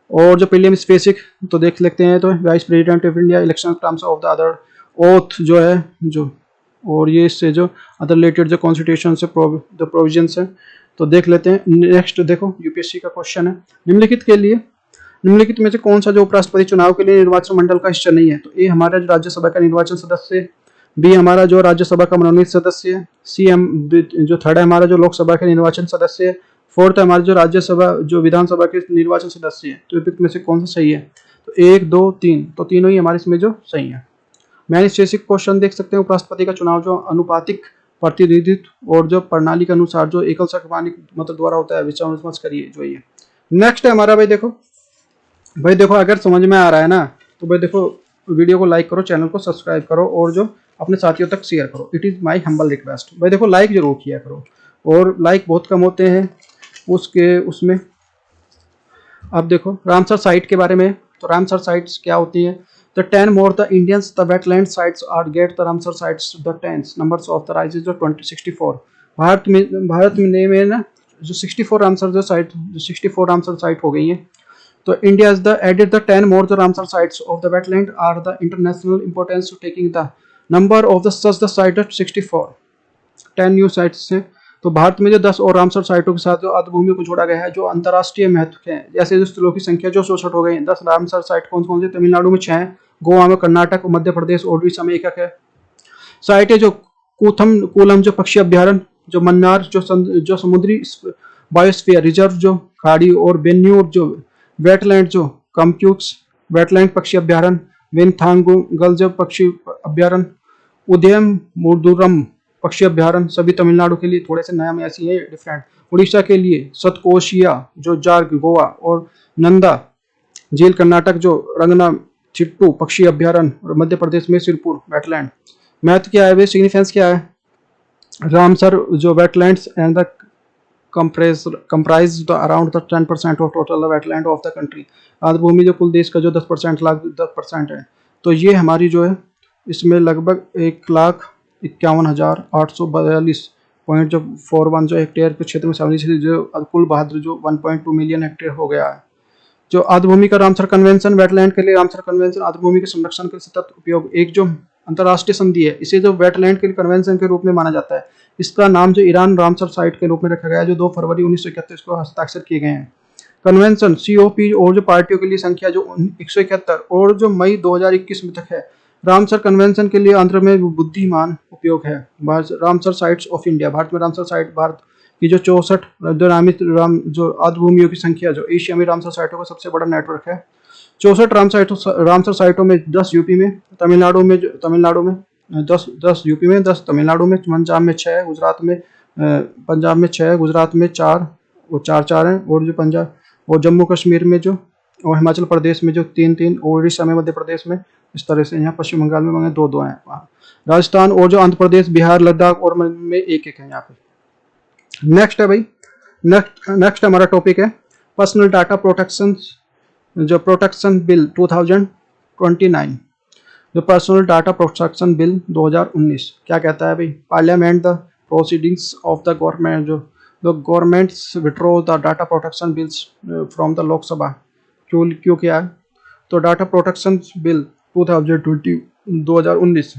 और जो प्रीलिम स्पेसिक तो देख लेते हैं, तो vice president of India election terms of the other oath जो है जो, और ये इससे जो अदर रिलेटेड जो कॉन्स्टिट्यूशन से द प्रोविजंस है तो देख लेते हैं। नेक्स्ट देखो यूपीएससी का क्वेश्चन है, निम्नलिखित में से कौन सा जो उपराष्ट्रपति चुनाव के लिए निर्वाचन मंडल का हिस्सा नहीं है। तो ए हमारा जो राज्यसभा का निर्वाचन सदस्य, बी हमारा जो राज्यसभा का मनोनीत सदस्य है, सी जो थर्ड है हमारा जो लोकसभा के निर्वाचन सदस्य है, फोर्थ है हमारे जो राज्यसभा जो विधानसभा के निर्वाचन सदस्य है। तो उपयुक्त में से कौन सा सही है, तो 1 2 3, तो तीनों ही हमारे इसमें जो सही है। मैनिफेस्टेशन क्वेश्चन देख सकते हैं, उपराष्ट्रपति का चुनाव जो अनुपातिक प्रतिनिधित्व और जो प्रणाली के अनुसार जो एकल सर्वमान्य मत द्वारा होता है, विचार विमर्श करिए जो ये। नेक्स्ट है हमारा भाई देखो अगर समझ में आ रहा है ना तो भाई देखो वीडियो को लाइक करो, चैनल को सब्सक्राइब करो और जो अपने साथियों तक शेयर करो। It is my humble request. भाई देखो लाइक जरूर किया करो, और लाइक बहुत कम होते हैं उसमें। अब देखो रामसर साइट के बारे में, तो रामसर साइट्स क्या होती हैं। The 10 more the Indians the wetland sites are get the Ramsar sites the 10 numbers of the rise is the 2064। Bharat में ना जो 64 रामसर साइट हो गई हैं। तो India is the added the 10 more the Ramsar sites of the wetland are the international importance to taking the number of the such the site at 64 10 new sites हैं। तो भारत में जो 10 और रामसर साइटों के साथ जो आर्द्रभूमि को जोड़ा गया है जो अंतर्राष्ट्रीय महत्व के हैं, जैसे जो स्थलों की संख्या जो 66 हो गई है। 10 रामसर साइट कौन कौन से, तमिलनाडु में 6 है, गोवा में, कर्नाटक, मध्य प्रदेश और उड़ीसा में 1 है। साइट है जो कूलम जो पक्षी अभ्यारण्य, जो मन्नार जो समुद्री बायोस्फीयर रिजर्व जो खाड़ी, और बेन्यूर जो वेटलैंड जो कम्प्यूक्स वेटलैंड पक्षी अभ्यारण्य, वेनथांगल जो पक्षी अभ्यारण्य, उदयम मुर्दुरम पक्षी अभ्यारण्य, सभी तमिलनाडु के लिए थोड़े से नाम ऐसी है डिफरेंट। उड़ीसा के लिए सतकोशिया जो जार्ग गोवा, और नंदा झील कर्नाटक जो रंगना चिट्टू पक्षी अभ्यारण्य, और मध्य प्रदेश में सिरपुर वेटलैंड। महत्व क्या है वे, सिग्निफिकेंस क्या है। रामसर जो wetlands and the comprise the around the 10% of total wetland of the country। आर्द्रभूमि जो कुल देश का जो 10% है। तो ये हमारी जो है इसमें लगभग 1,51,842.41 जो हेक्टेयर के क्षेत्र में शामिल, जो कुल बहादुर जो 1.2 मिलियन हेक्टेयर हो गया है। जो आर्द्रभूमि का रामसर कन्वेंशन वेटलैंड के लिए रामसर कन्वेंशन आर्द्रभूमि के संरक्षण के सतत उपयोग एक जो अंतर्राष्ट्रीय संधि है, इसे जो वेटलैंड के कन्वेंशन के रूप में माना जाता है। इसका नाम जो ईरान रामसर साइट के रूप में रखा गया है, जो 2 फरवरी 1971 को हस्ताक्षर किए गए हैं। कन्वेंशन COP और जो पार्टियों के लिए संख्या जो 171 और जो मई 2021 में तक है। रामसर कन्वेंशन के लिए आंध्र में बुद्धिमान उपयोग है। Ramsar sites of India, Bharat में रामसर साइट भारत की जो 64 नामित जो आर्द्रभूमियों की संख्या जो एशिया में रामसर साइटों का सबसे बड़ा नेटवर्क है। 64 रामसर साइटों में 10 यूपी में, तमिलनाडु में 10 यूपी में, 10 तमिलनाडु में, पंजाब में 6, गुजरात में पंजाब में 6, गुजरात में 4, वो 4-4 हैं। और जो पंजाब और जम्मू कश्मीर में जो, और हिमाचल प्रदेश में जो 3-3, और उड़ीसा में, मध्य प्रदेश में, इस तरह से। यहाँ पश्चिम बंगाल में 2-2 हैं वहाँ। राजस्थान और जो आंध्र प्रदेश, बिहार, लद्दाख और में 1-1 है यहाँ पे। नेक्स्ट है भाई, नेक्स्ट हमारा टॉपिक है पर्सनल डाटा प्रोटेक्शन, जो प्रोटेक्शन बिल 2029, जो पर्सनल डाटा प्रोटेक्शन बिल 2019 क्या कहता है भाई। Parliament the proceedings of the government, जो the governments withdraw the data protection bills from the Lok Sabha. क्यों किया है? तो डाटा प्रोटेक्शन बिल 2019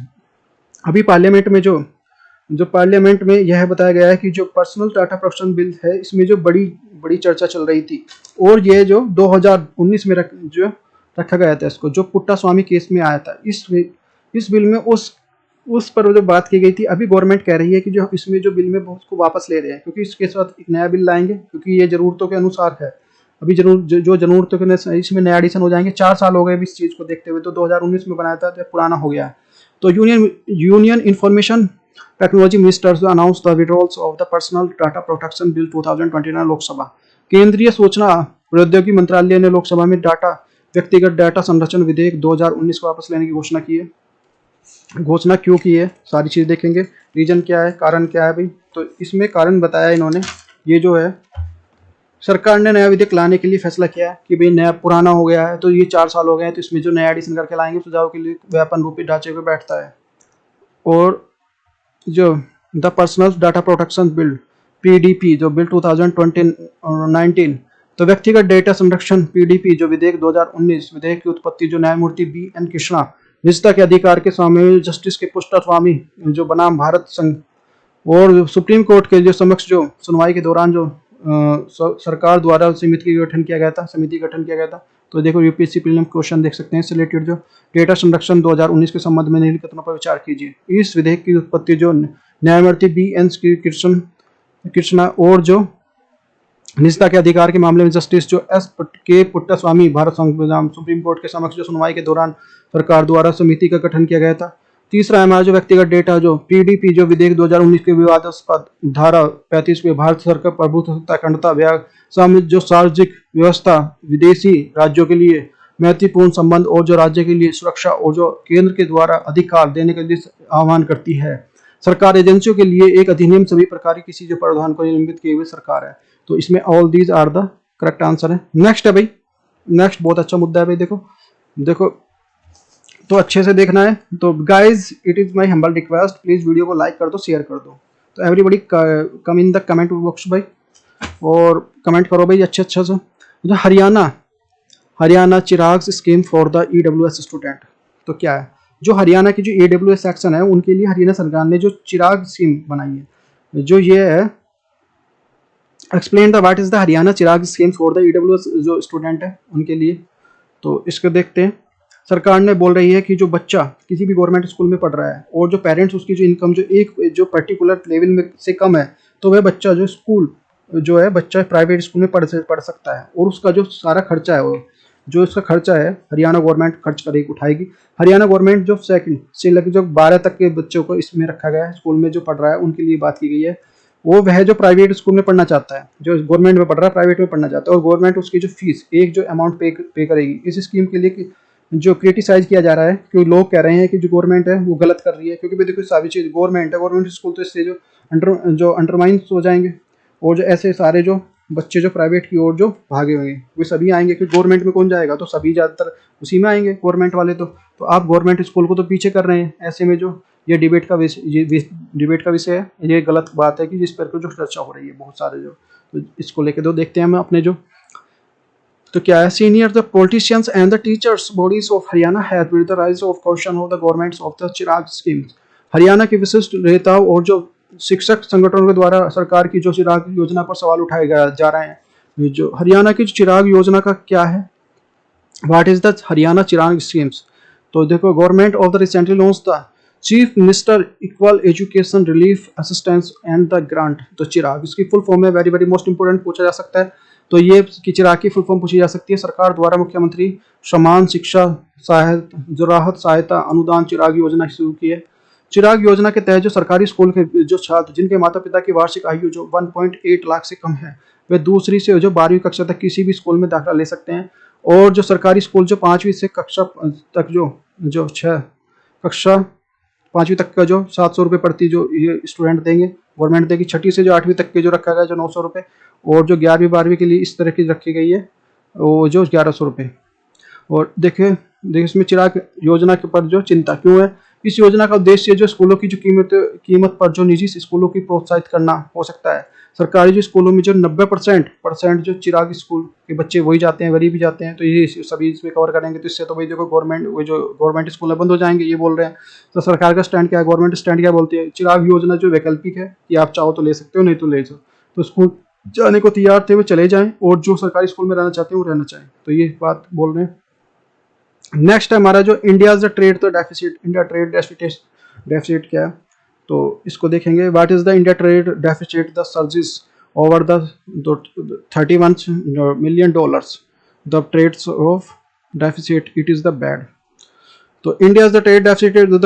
अभी पार्लियामेंट में जो पार्लियामेंट में यह बताया गया है कि जो पर्सनल डाटा प्रोटेक्शन बिल है, इसमें जो बड़ी चर्चा चल रही थी, और ये जो 2019 में रखा गया था इसको, जो पुट्टा स्वामी केस में आया था। इस बिल में उस पर जो बात की गई थी, अभी गवर्नमेंट कह रही है कि जो इसमें जो बिल में उसको वापस ले रहे हैं, क्योंकि इसके साथ एक नया बिल लाएंगे, क्योंकि ये जरूरतों के अनुसार है। अभी जो जरूरतों के इसमें नया एडिशन हो जाएंगे। 4 साल हो गए इस चीज़ को देखते हुए, तो 2019 में बनाया था, तो पुराना हो गया है। तो union information technology ministers announce the withdrawals of the personal data protection bill 2029 Lok Sabha. केंद्रीय सूचना प्रौद्योगिकी मंत्रालय ने लोकसभा में व्यक्तिगत डाटा संरक्षण विधेयक 2019 को वापस लेने की घोषणा की है। घोषणा क्यों की है, सारी चीज देखेंगे। रीजन क्या है, कारण क्या है भाई। तो इसमें कारण बताया इन्होंने, ये जो है सरकार ने नया विधेयक लाने के लिए फैसला किया है कि भाई नया पुराना हो गया है, तो ये 4 साल हो गए हैं, तो इसमें जो नया एडिशन करके लाएंगे सुझाव के लिए व्यापन रूपी ढांचे पे बैठता है। और जो the personal data protection bill PDP जो बिल 2019, तो व्यक्तिगत डेटा संरक्षण पीडीपी जो विधेयक 2019 विधेयक की उत्पत्ति जो न्यायमूर्ति बी.एन. कृष्णा निजता के अधिकार के स्वामी जस्टिस के पुष्टा स्वामी जो बनाम भारत संघ और सुप्रीम कोर्ट के जो समक्ष जो सुनवाई के दौरान जो सरकार द्वारा समिति गठन किया गया था। तो देखो यूपीएससी प्रीलिम क्वेश्चन देख सकते हैं इससे रिलेटेड, जो डेटा संरक्षण 2019 के संबंध में निम्नलिखित कथनों पर विचार कीजिए। इस विधेयक की उत्पत्ति जो न्यायमूर्ति बी.एन. कृष्णा और जो निजता के अधिकार के मामले में जस्टिस जो एस.के. पुट्टास्वामी भारत संविधान सुप्रीम कोर्ट के समक्ष जो सुनवाई के दौरान सरकार द्वारा समिति का गठन किया गया था। तीसरा है हमारा जो व्यक्तिगत डेटा जो पीडीपी जो विधेयक 2019 के विवादास्पद धारा 35 में भारत सरकार प्रभुत्व अखंडता जो सार्वजनिक व्यवस्था विदेशी राज्यों के लिए महत्वपूर्ण संबंध और जो राज्य के लिए सुरक्षा और जो केंद्र के द्वारा अधिकार देने के लिए आह्वान करती है। सरकार एजेंसियों के लिए एक अधिनियम सभी प्रकार की किसी जो प्रावधान को निलंबित किए हुए सरकार है। तो इसमें all these are the correct answer है। नेक्स्ट है भाई, नेक्स्ट बहुत अच्छा मुद्दा है भाई। देखो तो अच्छे से देखना है। तो guys it is my humble request, please video को लाइक कर दो, शेयर कर दो। तो everybody come in the comment box भाई, और कमेंट करो भाई अच्छा सा। तो Haryana Chirag scheme for the EWS student. तो क्या है, जो हरियाणा की जो ईडब्ल्यूएस सेक्शन है उनके लिए हरियाणा सरकार ने जो चिराग स्कीम बनाई है, जो ये है explain the what is the Haryana Chirag scheme for the EWS जो स्टूडेंट है उनके लिए। तो इसको देखते हैं। सरकार ने बोल रही है कि जो बच्चा किसी भी गवर्नमेंट स्कूल में पढ़ रहा है और जो पेरेंट्स उसकी जो इनकम जो एक जो पर्टिकुलर लेवल में से कम है, तो वह बच्चा जो स्कूल जो है बच्चा प्राइवेट स्कूल में पढ़ सकता है, और उसका जो सारा खर्चा है वो जो इसका खर्चा है हरियाणा गवर्नमेंट खर्च करेगी, उठाएगी। हरियाणा गवर्नमेंट जो सेकंड से लेकर जो 12 तक के बच्चों को इसमें रखा गया है, स्कूल में जो पढ़ रहा है उनके लिए बात की गई है। वह जो प्राइवेट स्कूल में पढ़ना चाहता है, जो गवर्नमेंट में पढ़ रहा है प्राइवेट में पढ़ना चाहता है, और गवर्नमेंट उसकी जो फीस एक जो अमाउंट पे करेगी। इस स्कीम के लिए जो क्रिटिसाइज किया जा रहा है, क्योंकि लोग कह रहे हैं कि जो गवर्नमेंट है वो गलत कर रही है, क्योंकि देखो सारी चीज गवर्नमेंट है, गवर्नमेंट स्कूल तो इससे जो अंडरमाइंस हो जाएंगे, और जो ऐसे सारे जो बच्चे जो प्राइवेट की ओर जो भागे हुए वे सभी आएंगे, क्योंकि गवर्नमेंट में कौन जाएगा, तो सभी ज़्यादातर उसी में आएंगे गवर्नमेंट वाले। तो आप गवर्नमेंट स्कूल को तो पीछे कर रहे हैं। ऐसे में जो ये डिबेट का विषय है, ये गलत बात है कि जिस पर जो चर्चा हो रही है बहुत सारे जो, तो इसको लेके तो देखते हैं हम अपने जो। तो क्या है, senior the politicians and the teachers bodies of Haryana have with the rise of question of the governments of the Chirag scheme. Haryana के विशिष्ट नेताओं और जो शिक्षक संगठनों के द्वारा सरकार की जो चिराग योजना पर सवाल उठाए जा रहे हैं। जो हरियाणा की चिराग योजना का क्या है, what is the Haryana Chirag schemes. तो देखो, government of the recently launch the chief minister equal education relief assistance and the grant. तो चिराग इसकी फुल फॉर्म है, वेरी मोस्ट इंपोर्टेंट पूछा जा सकता है। तो ये कि चिराग की फुल फॉर्म पूछी जा सकती है। सरकार द्वारा मुख्यमंत्री समान शिक्षा जो राहत सहायता अनुदान चिराग योजना शुरू की है। चिराग योजना के तहत जो सरकारी स्कूल के जो छात्र जिनके माता पिता की वार्षिक आयु जो 1.8 लाख से कम है, वे दूसरी से जो 12वीं कक्षा तक किसी भी स्कूल में दाखिला ले सकते हैं। और जो सरकारी स्कूल जो 5वीं से कक्षा तक जो 6 कक्षा 5वीं तक का जो 700 रुपये प्रति जो ये स्टूडेंट देंगे, गवर्नमेंट देगी। 6ठी से जो 8वीं तक के जो रखा गया जो 900 रुपये, और जो 11वीं 12वीं के लिए इस तरह की रखी गई है वो जो 1100 रुपये। और देखिए इसमें चिराग योजना के पर जो चिंता क्यों है। इस योजना का उद्देश्य जो स्कूलों की जो कीमत पर जो निजी स्कूलों की प्रोत्साहित करना हो सकता है। सरकारी जो स्कूलों में जो 90% जो चिराग स्कूल के बच्चे वही जाते हैं, गरीब ही जाते हैं, तो ये सभी इसमें कवर करेंगे। तो इससे तो भाई देखो गवर्नमेंट स्कूल बंद हो जाएंगे, ये बोल रहे हैं। तो सरकार का स्टैंड क्या है, गवर्नमेंट स्टैंड क्या बोलती है। चिराग योजना जो वैकल्पिक है कि आप चाहो तो ले सकते हो, नहीं तो ले जाओ। तो स्कूल जाने को तैयार थे वो चले जाएं, और जो सरकारी स्कूल में रहना चाहते हैं वो रहना चाहें। तो ये बात बोल रहे हैं। नेक्स्ट है हमारा जो इंडिया ट्रेड तो डेफिसिट। इंडिया ट्रेड डेफिसिट क्या है, तो इसको देखेंगे। What is the India trade deficit, the surges over the $31 million, the trades of deficit, it is the bad. तो India the trade deficit the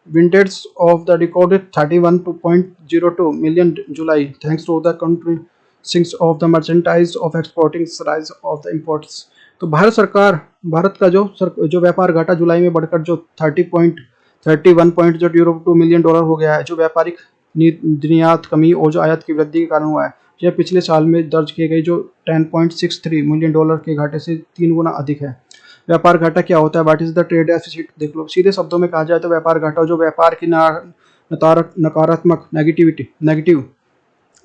vintage of the recorded 31.02 million July, thanks to the country sinks of the merchandise of exporting rise of the imports. तो भारत का जो व्यापार घाटा जुलाई में बढ़कर जो 31.02 million dollar हो गया है, जो व्यापारिक निर्यात कमी और जो आयात की वृद्धि के कारण हुआ है। यह पिछले साल में दर्ज किए गए जो 10.63 मिलियन डॉलर के घाटे से 3 गुना अधिक है। व्यापार घाटा क्या होता है, what is the trade deficit, देख लो। सीधे शब्दों में कहा जाए तो व्यापार घाटा जो व्यापार की नकारात्मक नेगेटिव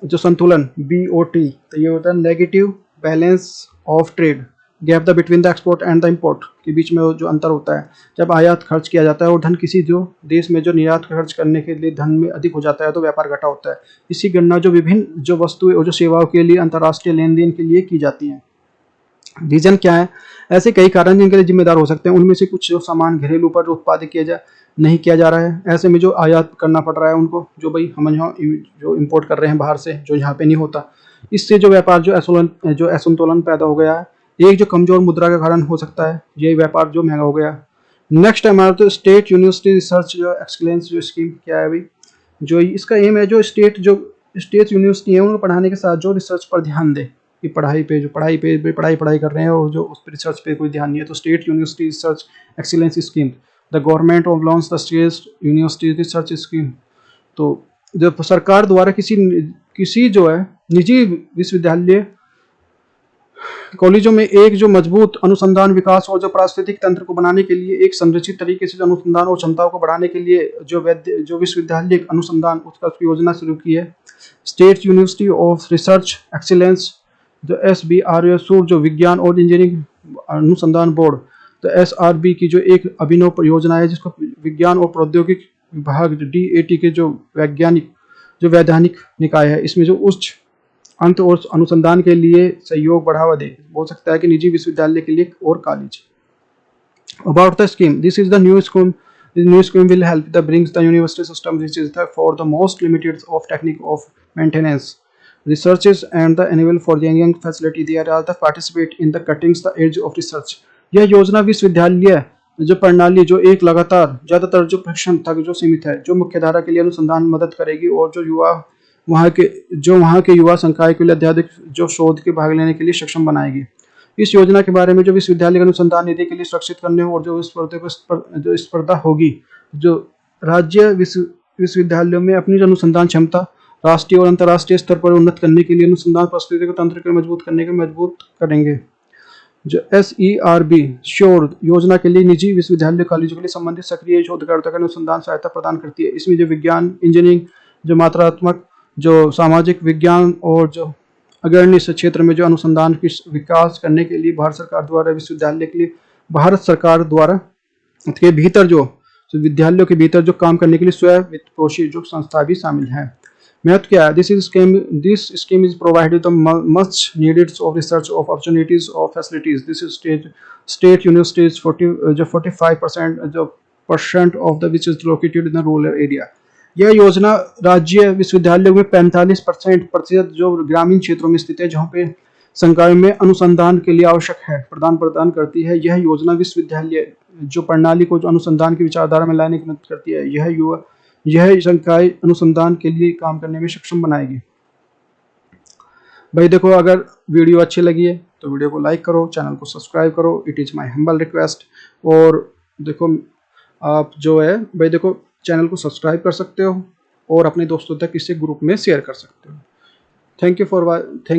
जो संतुलन BOT, तो ये होता है negative balance of trade, gap the between the export and the import, के बीच में जो अंतर होता है। जब आयात खर्च किया जाता है और धन किसी जो देश में जो निर्यात खर्च करने के लिए धन में अधिक हो जाता है, तो व्यापार घाटा होता है। इसी गणना जो विभिन्न जो वस्तुएं और जो सेवाओं के लिए अंतर्राष्ट्रीय लेन देन के लिए की जाती है। रीजन क्या है, ऐसे कई कारण जिनके लिए जिम्मेदार हो सकते हैं। उनमें से कुछ जो सामान घरेलू पर जो उत्पादित नहीं किया जा रहा है, ऐसे में जो आयात करना पड़ रहा है उनको, जो भाई हम यहाँ जो इम्पोर्ट कर रहे हैं बाहर से, जो यहाँ पे नहीं होता। इससे जो व्यापार जो असंतुलन पैदा हो गया है। एक जो कमजोर मुद्रा का कारण हो सकता है, यही व्यापार जो महंगा हो गया। नेक्स्ट है हमारा तो स्टेट यूनिवर्सिटी रिसर्च जो एक्सलेंस जो स्कीम क्या है भाई, जो इसका एम है जो स्टेट यूनिवर्सिटी है उनको पढ़ाने के साथ जो रिसर्च पर ध्यान दे, कि पढ़ाई कर रहे हैं और जो उस पर रिसर्च पे कोई ध्यान नहीं है। तो state university research excellence scheme, the government of launch the state university research scheme. तो जो सरकार द्वारा किसी जो है निजी विश्वविद्यालय कॉलेजों में एक जो मजबूत अनुसंधान विकास और जो पारिस्थितिक तंत्र को बनाने के लिए एक संरचित तरीके से अनुसंधान और क्षमताओं को बढ़ाने के लिए जो विश्वविद्यालय अनुसंधान उसकी योजना शुरू की है। State university of research excellence जो SBRSU जो विज्ञान और इंजीनियरिंग अनुसंधान बोर्ड, तो SRB की जो एक अभिनव परियोजना है जिसको विज्ञान और प्रौद्योगिकी विभाग DAT के जो वैधानिक निकाय है, इसमें जो उच्च अंत और अनुसंधान के लिए सहयोग बढ़ावा दे, बोल सकता है कि निजी विश्वविद्यालय के लिए और college. About the scheme, this is the new scheme. This new scheme will help the brings the university system which is the for the most limited of technique of maintenance researches and the enable for the young facility they are the participate in the cutting the edge of research। यह योजना विश्वविद्यालय जो प्रणाली जो एक लगातार ज्यादातर जो प्रशिक्षण तक जो सीमित है, जो मुख्य धारा के लिए अनुसंधान मदद करेगी और जो वहाँ के युवा संकाय के लिए अत्याधिक जो शोध के भाग लेने के लिए सक्षम बनाएगी। इस योजना के बारे में जो विश्वविद्यालय अनुसंधान निधि के लिए सुरक्षित करने और जो स्पर्धा होगी, जो राज्य विश्वविद्यालयों में अपनी अनुसंधान क्षमता राष्ट्रीय और अंतर्राष्ट्रीय स्तर पर उन्नत करने के लिए अनुसंधान पारिस्थितिकी तंत्र को मजबूत करेंगे। जो SERB श्योर योजना के लिए निजी विश्वविद्यालय कॉलेजों के लिए संबंधित सक्रिय शोधकर्ता का अनुसंधान सहायता प्रदान करती है। इसमें जो विज्ञान, इंजीनियरिंग, जो मात्रात्मक, जो सामाजिक विज्ञान और जो अग्रणी क्षेत्र में जो अनुसंधान की विकास करने के लिए भारत सरकार द्वारा विश्वविद्यालय के लिए भारत सरकार द्वारा के भीतर जो विद्यालयों के भीतर जो काम करने के लिए स्वयं वित्त पोषित जो संस्था भी शामिल है। महत्व क्या है, this scheme is provided the much needed off research of opportunities of facilities. This is state universities 45% जो % of the which is located in the rural area. यह योजना राज्य विश्वविद्यालयों में 45% जो ग्रामीण क्षेत्रों में स्थित है, जहाँ पे संकाय में अनुसंधान के लिए आवश्यक है प्रदान करती है। यह योजना विश्वविद्यालय जो प्रणाली को जो अनुसंधान की विचारधारा में लाने की मदद करती है। यह संकाय अनुसंधान के लिए काम करने में सक्षम बनाएगी। भाई देखो, अगर वीडियो अच्छी लगी है तो वीडियो को लाइक करो, चैनल को सब्सक्राइब करो, it is my humble request. और देखो, आप जो है भाई देखो, चैनल को सब्सक्राइब कर सकते हो और अपने दोस्तों तक इसे ग्रुप में शेयर कर सकते हो। Thank you for thank